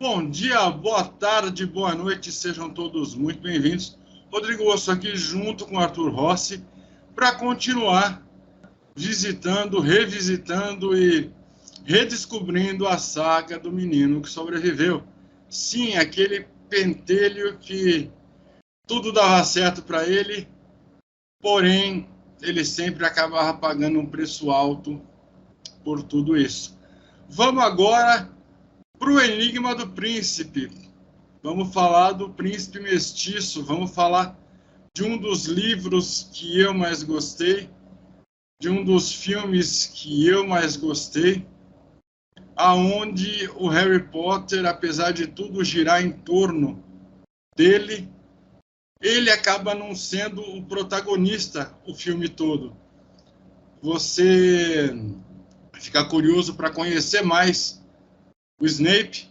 Bom dia, boa tarde, boa noite, sejam todos muito bem-vindos. Rodrigo Osso aqui junto com Arthur Rossi para continuar visitando, revisitando e redescobrindo a saga do menino que sobreviveu. Sim, aquele pentelho que tudo dava certo para ele, porém ele sempre acabava pagando um preço alto por tudo isso. Vamos agora para o Enigma do Príncipe. Vamos falar do Príncipe Mestiço, vamos falar de um dos livros que eu mais gostei, de um dos filmes que eu mais gostei, aonde o Harry Potter, apesar de tudo girar em torno dele, ele acaba não sendo o protagonista o filme todo. Você fica curioso para conhecer mais o Snape,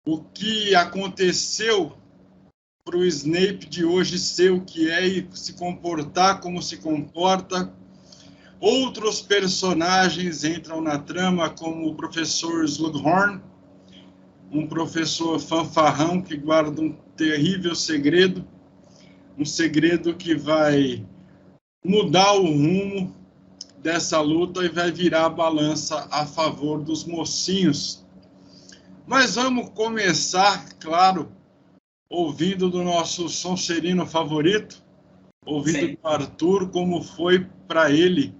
o que aconteceu para o Snape de hoje ser o que é e se comportar como se comporta. Outros personagens entram na trama, como o professor Slughorn, um professor fanfarrão que guarda um terrível segredo, um segredo que vai mudar o rumo dessa luta e vai virar a balança a favor dos mocinhos. Mas vamos começar, claro, ouvindo do nosso Sonserino favorito, ouvindo do Arthur como foi para ele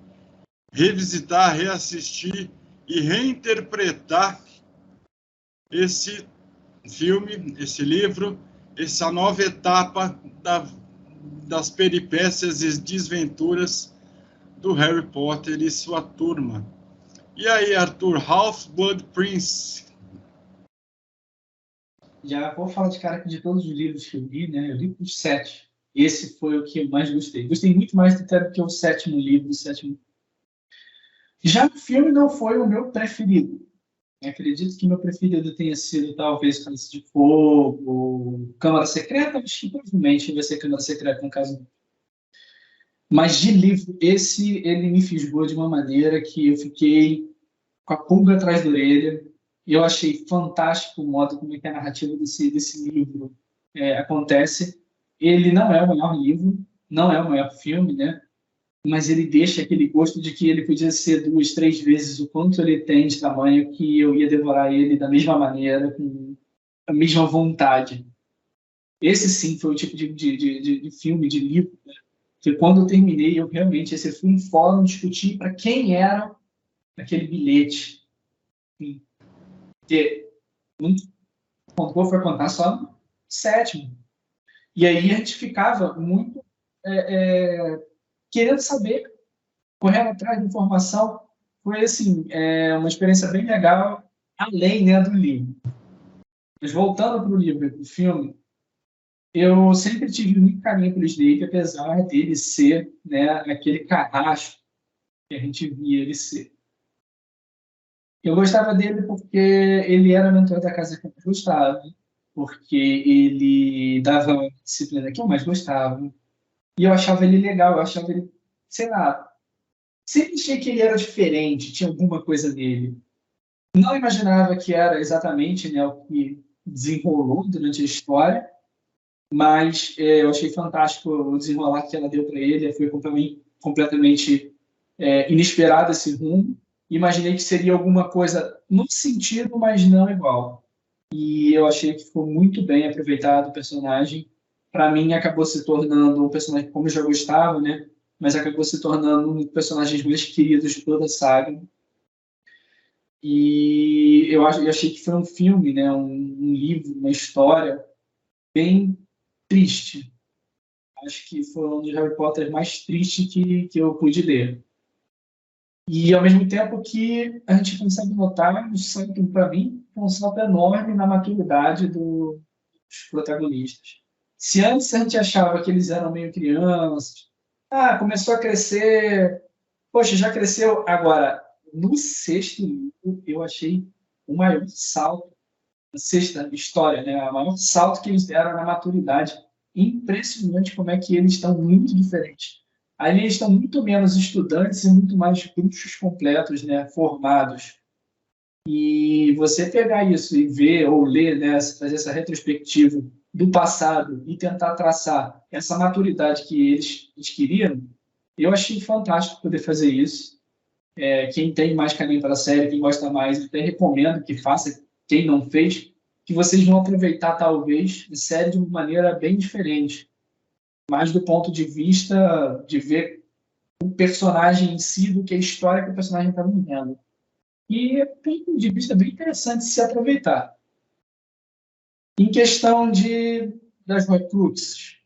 revisitar, reassistir e reinterpretar esse filme, esse livro, essa nova etapa das peripécias e desventuras do Harry Potter e sua turma. E aí, Arthur, Half-Blood Prince? Já vou falar de cara de todos os livros que eu li, né? Eu li os 7. Esse foi o que eu mais gostei. Gostei muito mais do que o sétimo livro, o sétimo. Já o filme não foi o meu preferido. Eu acredito que meu preferido tenha sido talvez Cálice de Fogo, Câmara Secreta, acho que provavelmente vai ser Câmara Secreta no caso. Mas de livro, ele me fisgou de uma maneira que eu fiquei com a pulga atrás da orelha. Eu achei fantástico o modo como é que a narrativa desse livro acontece. Ele não é o maior livro, não é o maior filme, né? Mas ele deixa aquele gosto de que ele podia ser 2, 3 vezes o quanto ele tem de tamanho, que eu ia devorar ele da mesma maneira, com a mesma vontade. Esse sim foi o tipo de filme, de livro, né? Que quando eu terminei, eu realmente fui em fórum discutir para quem era aquele bilhete. Porque muito contou foi contar só no sétimo. E aí a gente ficava muito querendo saber, correndo atrás de informação. Foi assim, uma experiência bem legal, além, né, do livro. Mas voltando para o livro, para o filme, eu sempre tive muito carinho pelo Snape, apesar dele ser, né, aquele carrasco que a gente via ele ser. Eu gostava dele porque ele era mentor da casa que eu mais gostava, porque ele dava a disciplina que eu mais gostava, e eu achava ele legal, eu achava ele, sei lá, sempre achei que ele era diferente, tinha alguma coisa nele. Não imaginava que era exatamente, né, o que desenrolou durante a história, mas eu achei fantástico o desenrolar que ela deu para ele, foi completamente inesperado esse rumo. Imaginei que seria alguma coisa no sentido, mas não igual. E eu achei que ficou muito bem aproveitado o personagem. Para mim, acabou se tornando um personagem como eu já gostava, né? Mas acabou se tornando um dos personagens mais queridos de toda a saga. E eu achei que foi um filme, né? Um livro, uma história bem triste. Acho que foi um dos Harry Potter mais tristes que eu pude ler. E, ao mesmo tempo que a gente consegue notar, para mim, um salto enorme na maturidade dos protagonistas. Se antes a gente achava que eles eram meio crianças, começou a crescer, poxa, já cresceu. Agora, no sexto livro, eu achei o maior salto, na sexta história, né? O maior salto que eles deram na maturidade. Impressionante como é que eles estão muito diferentes. Ali eles estão muito menos estudantes e muito mais bruxos completos, né, formados. E você pegar isso e ver ou ler, né, fazer essa retrospectiva do passado e tentar traçar essa maturidade que eles queriam, eu achei fantástico poder fazer isso. Quem tem mais carinho para a série, quem gosta mais, até recomendo que faça, quem não fez, que vocês vão aproveitar, talvez, a série de uma maneira bem diferente, mais do ponto de vista de ver o personagem em si do que a história que o personagem está vivendo. E é um ponto de vista bem interessante de se aproveitar. Em questão das Horcruxes,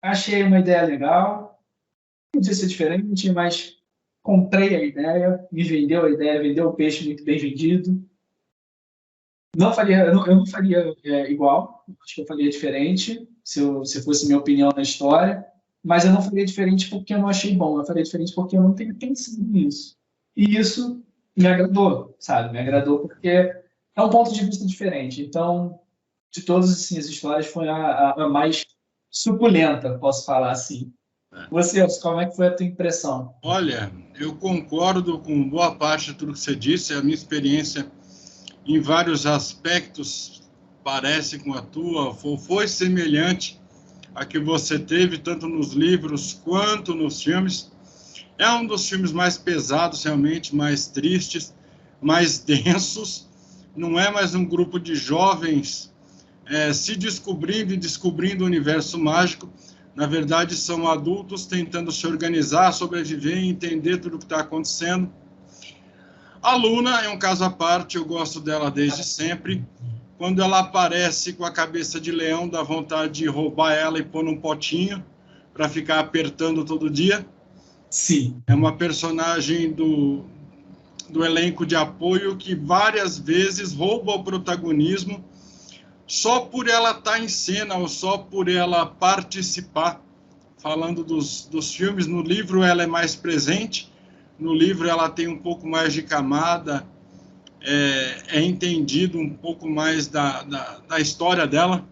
achei uma ideia legal, podia ser diferente, mas comprei a ideia, me vendeu a ideia, vendeu o peixe muito bem vendido. Eu não faria igual, acho que eu faria diferente, se fosse minha opinião na história, mas eu não faria diferente porque eu não achei bom, eu faria diferente porque eu não tenho pensado nisso. E isso me agradou, sabe? Me agradou porque é um ponto de vista diferente. Então, de todas assim, as histórias, foi a mais suculenta, posso falar assim. Você, como é que foi a tua impressão? Olha, eu concordo com boa parte de tudo que você disse. A minha experiência, em vários aspectos, parece com a tua, foi semelhante à que você teve, tanto nos livros quanto nos filmes. É um dos filmes mais pesados, realmente, mais tristes, mais densos. Não é mais um grupo de jovens se descobrindo e descobrindo o universo mágico. Na verdade, são adultos tentando se organizar, sobreviver e entender tudo o que está acontecendo. A Luna é um caso à parte, eu gosto dela desde sempre. Quando ela aparece com a cabeça de leão, dá vontade de roubar ela e pôr num potinho para ficar apertando todo dia. Sim. É uma personagem do elenco de apoio que várias vezes rouba o protagonismo só por ela estar em cena ou só por ela participar. Falando dos filmes, no livro ela é mais presente, no livro ela tem um pouco mais de camada, é entendido um pouco mais da história dela.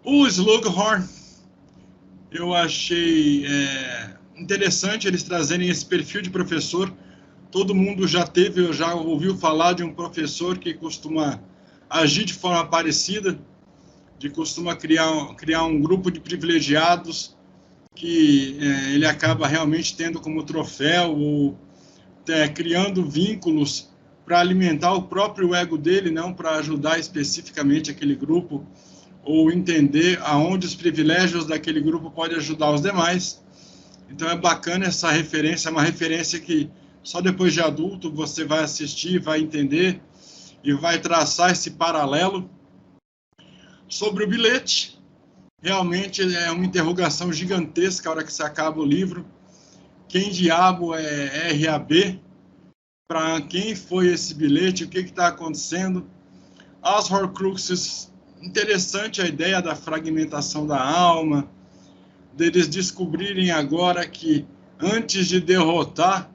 O Slughorn, eu achei interessante eles trazerem esse perfil de professor. Todo mundo já ouviu falar de um professor que costuma agir de forma parecida, costuma criar um grupo de privilegiados que ele acaba realmente tendo como troféu ou criando vínculos para alimentar o próprio ego dele, não para ajudar especificamente aquele grupo ou entender aonde os privilégios daquele grupo podem ajudar os demais. Então é bacana essa referência, é uma referência que só depois de adulto você vai assistir, vai entender e vai traçar esse paralelo. Sobre o bilhete, realmente é uma interrogação gigantesca a hora que se acaba o livro. Quem diabo é RAB? Para quem foi esse bilhete? O que está acontecendo? As Horcruxes, interessante a ideia da fragmentação da alma, deles descobrirem agora que antes de derrotar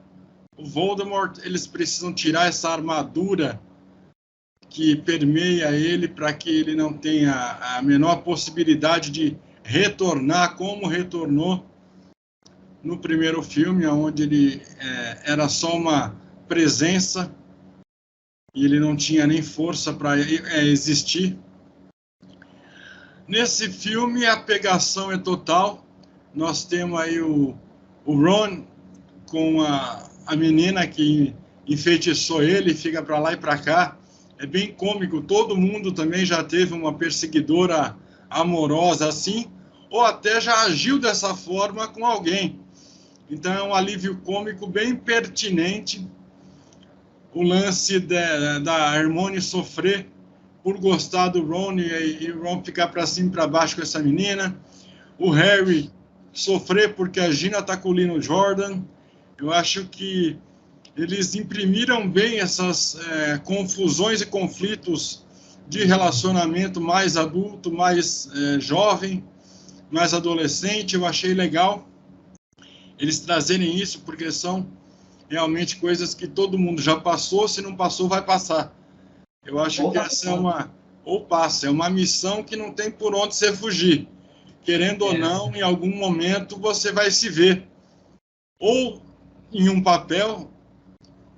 o Voldemort, eles precisam tirar essa armadura que permeia ele para que ele não tenha a menor possibilidade de retornar como retornou no primeiro filme, onde ele era só uma presença e ele não tinha nem força para existir. Nesse filme, a pegação é total. Nós temos aí o Ron com a menina que enfeitiçou ele, fica para lá e para cá. É bem cômico, todo mundo também já teve uma perseguidora amorosa assim, ou até já agiu dessa forma com alguém. Então é um alívio cômico bem pertinente. O lance da Hermione sofrer por gostar do Ron e o Ron ficar para cima e para baixo com essa menina. O Harry sofrer porque a Gina está com o Lino Jordan. Eu acho que eles imprimiram bem essas confusões e conflitos de relacionamento mais adulto, mais jovem, mais adolescente. Eu achei legal eles trazerem isso, porque são realmente coisas que todo mundo já passou, se não passou, vai passar. Eu acho que essa é uma missão que não tem por onde você fugir. Querendo ou não, em algum momento você vai se ver ou em um papel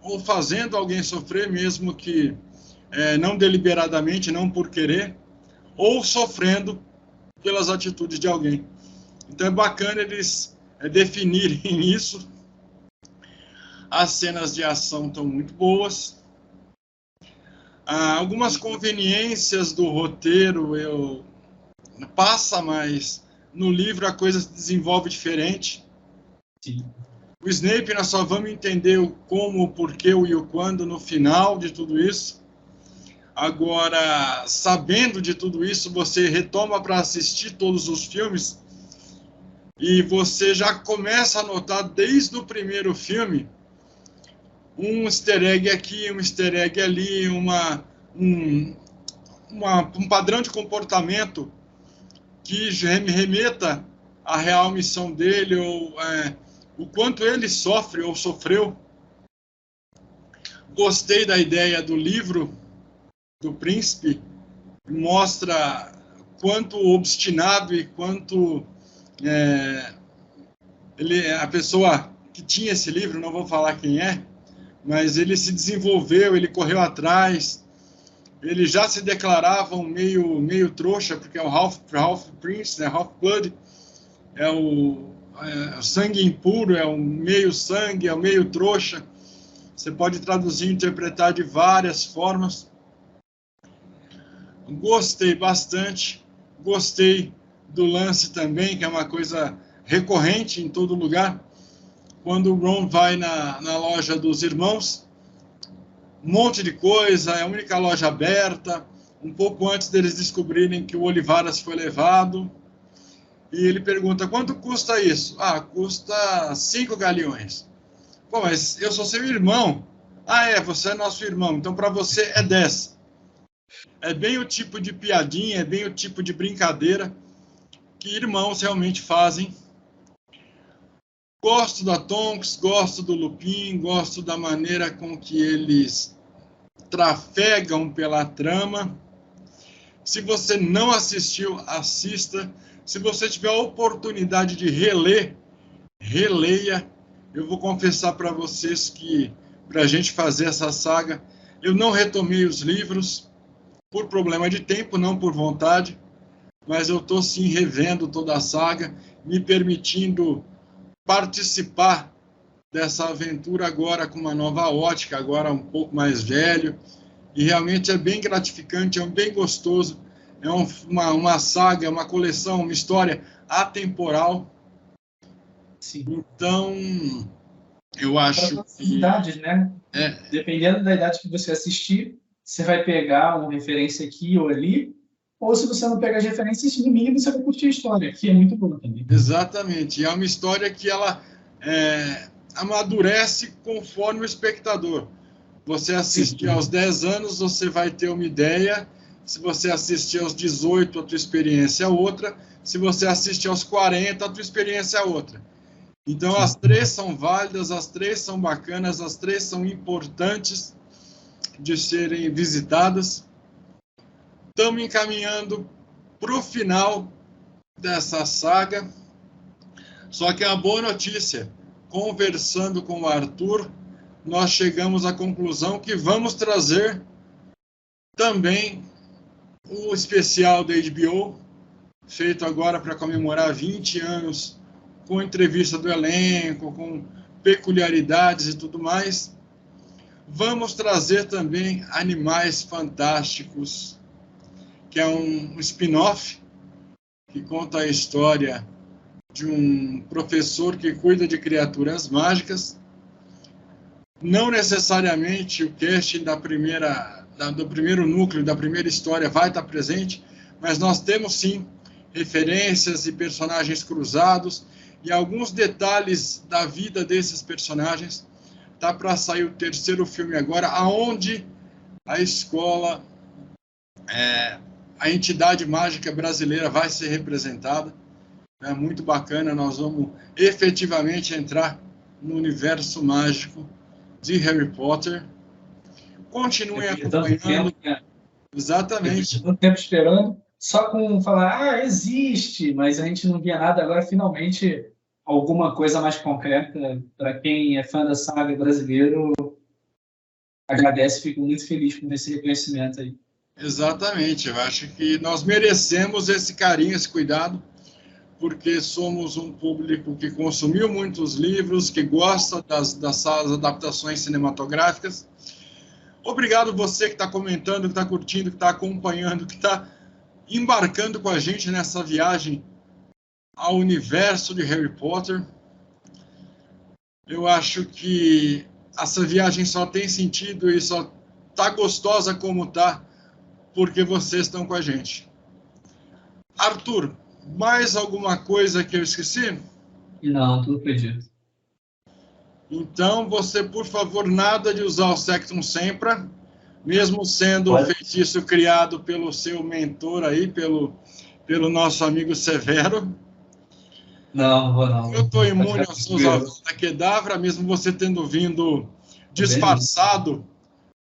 ou fazendo alguém sofrer, mesmo que não deliberadamente, não por querer, ou sofrendo pelas atitudes de alguém. Então é bacana eles definirem isso. As cenas de ação estão muito boas. Algumas conveniências do roteiro passa, mas no livro a coisa se desenvolve diferente. Sim. O Snape nós só vamos entender o como, o porquê, o e o quando no final de tudo isso. Agora, sabendo de tudo isso, você retoma para assistir todos os filmes e você já começa a notar desde o primeiro filme um easter egg aqui, um easter egg ali, um padrão de comportamento que remeta à real missão dele, ou o quanto ele sofre ou sofreu. Gostei da ideia do livro do príncipe, mostra quanto obstinado e quanto a pessoa que tinha esse livro, não vou falar quem é, mas ele se desenvolveu, ele correu atrás, ele já se declarava um meio trouxa, porque é o Half Prince, né? Half-Blood, é o sangue impuro, é o meio sangue, é o meio trouxa. Você pode traduzir e interpretar de várias formas. Gostei bastante, gostei do lance também, que é uma coisa recorrente em todo lugar, quando o Ron vai na loja dos irmãos, um monte de coisa, é a única loja aberta, um pouco antes deles descobrirem que o Olivaras foi levado, e ele pergunta, quanto custa isso? Custa 5 galeões. Pô, mas eu sou seu irmão. Você é nosso irmão, então para você é 10. É bem o tipo de piadinha, é bem o tipo de brincadeira que irmãos realmente fazem. Gosto da Tonks, gosto do Lupin, gosto da maneira com que eles trafegam pela trama. Se você não assistiu, assista. Se você tiver a oportunidade de reler, releia. Eu vou confessar para vocês que, para a gente fazer essa saga, eu não retomei os livros por problema de tempo, não por vontade, mas eu estou sim revendo toda a saga, me permitindo participar dessa aventura agora com uma nova ótica, agora um pouco mais velho, e realmente é bem gratificante, é bem gostoso, é uma saga, uma coleção, uma história atemporal. Sim. Então, eu acho para todas as idades, né? Dependendo da idade que você assistir, você vai pegar uma referência aqui ou ali, ou se você não pegar as referências, no mínimo você vai curtir a história, que é muito boa também. Exatamente. É uma história que ela amadurece conforme o espectador. Você assistir aos 10 anos, você vai ter uma ideia. Se você assistir aos 18, a tua experiência é outra. Se você assistir aos 40, a tua experiência é outra. Então, as três são válidas, as três são bacanas, as três são importantes de serem visitadas. Estamos encaminhando para o final dessa saga. Só que a boa notícia, conversando com o Arthur, nós chegamos à conclusão que vamos trazer também o especial da HBO, feito agora para comemorar 20 anos, com entrevista do elenco, com peculiaridades e tudo mais. Vamos trazer também Animais Fantásticos, que é um spin-off que conta a história de um professor que cuida de criaturas mágicas. Não necessariamente o casting do primeiro núcleo, da primeira história vai estar presente, mas nós temos sim referências e personagens cruzados e alguns detalhes da vida desses personagens. Tá para sair o terceiro filme agora, aonde a escola, a entidade mágica brasileira vai ser representada. É muito bacana, nós vamos efetivamente entrar no universo mágico de Harry Potter. Continuem acompanhando. Exatamente. Tanto tempo esperando, só com falar, existe, mas a gente não via nada. Agora, finalmente, alguma coisa mais concreta. Para quem é fã da saga brasileiro, agradece, fico muito feliz por esse reconhecimento aí. Exatamente, eu acho que nós merecemos esse carinho, esse cuidado, porque somos um público que consumiu muitos livros, que gosta das adaptações cinematográficas. Obrigado você que está comentando, que está curtindo, que está acompanhando, que está embarcando com a gente nessa viagem ao universo de Harry Potter. Eu acho que essa viagem só tem sentido e só está gostosa como está, porque vocês estão com a gente. Arthur, mais alguma coisa que eu esqueci? Não, tudo acredito. Então, você, por favor, nada de usar o Sectum Sempra, mesmo sendo um feitiço criado pelo seu mentor aí, pelo nosso amigo Severo. Não, vou não. Eu estou imune aos seus Avada Kedavra, mesmo você tendo vindo disfarçado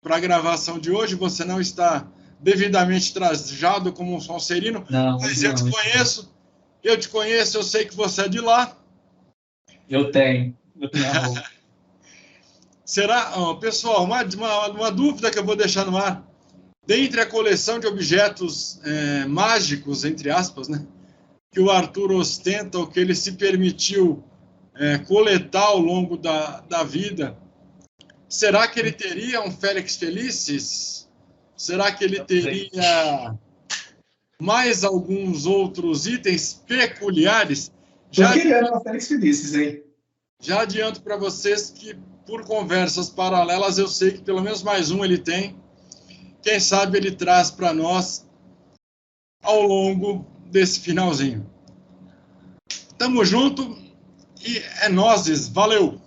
para a gravação de hoje, você não está devidamente trajado como um Sonserino, mas eu te conheço, eu sei que você é de lá. Eu tenho a roupa. Será, pessoal, uma dúvida que eu vou deixar no ar. Dentre a coleção de objetos mágicos, entre aspas, né, que o Arthur ostenta, ou que ele se permitiu coletar ao longo da vida, será que ele teria um Felix Felicis? Será que ele teria mais alguns outros itens peculiares? Eu queria uma Felix Felicis, hein? Já adianto para vocês que, por conversas paralelas, eu sei que pelo menos mais um ele tem. Quem sabe ele traz para nós ao longo desse finalzinho. Tamo junto e é nóis, valeu!